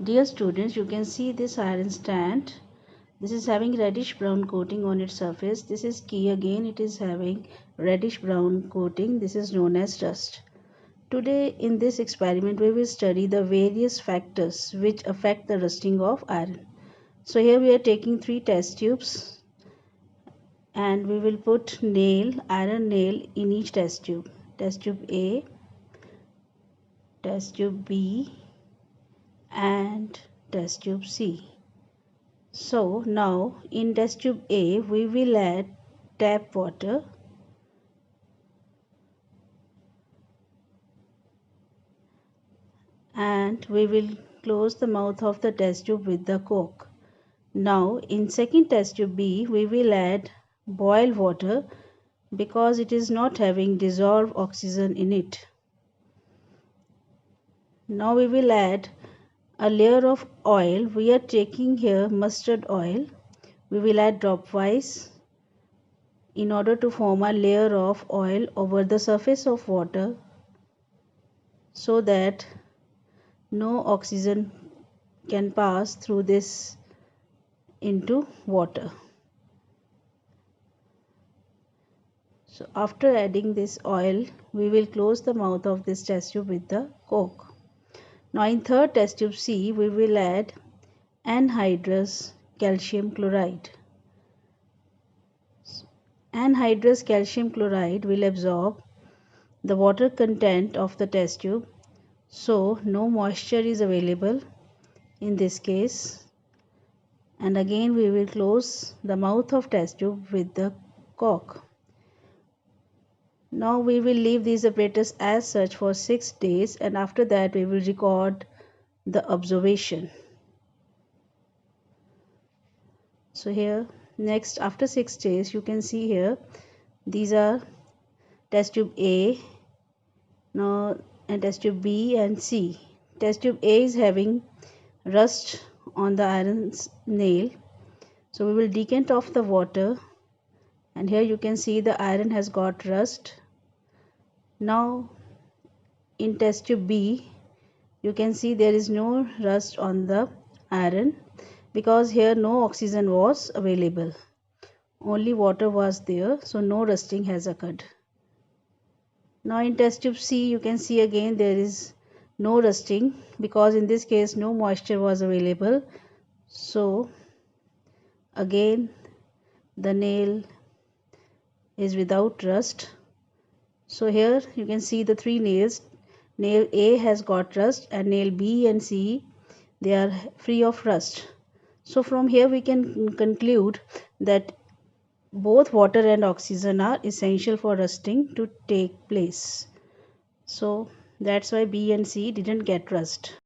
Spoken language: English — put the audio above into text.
Dear students, you can see this iron stand. This is having reddish brown coating on its surface. This is key again. It is having reddish brown coating. This is known as rust. Today in this experiment we will study the various factors which affect the rusting of iron. So here we are taking 3 test tubes and we will put iron nail in each test tube. Test tube A, test tube B and test tube C. So now in test tube A we will add tap water and we will close the mouth of the test tube with the cork. Now in second test tube B we will add boiled water because it is not having dissolved oxygen in it. Now we will add a layer of oil. We are taking here mustard oil. We will add dropwise in order to form a layer of oil over the surface of water so that no oxygen can pass through this into water. So after adding this oil, we will close the mouth of this test tube with the cork. Now in third test tube C, we will add anhydrous calcium chloride. Anhydrous calcium chloride will absorb the water content of the test tube, so no moisture is available in this case. And again we will close the mouth of test tube with the cork. Now we will leave these apparatus as such for 6 days and after that we will record the observation. So here next after 6 days you can see here these are test tube A now and test tube B and C. Test tube A is having rust on the iron nail, so we will decant off the water and here you can see the iron has got rust. Now in test tube B you can see there is no rust on the iron because here no oxygen was available, only water was there, so no rusting has occurred. Now in test tube C you can see again there is no rusting because in this case no moisture was available, so again the nail is without rust. So here you can see the 3 nails. Nail A has got rust and nail B and C, they are free of rust. So from here we can conclude that both water and oxygen are essential for rusting to take place. So that's why B and C didn't get rust.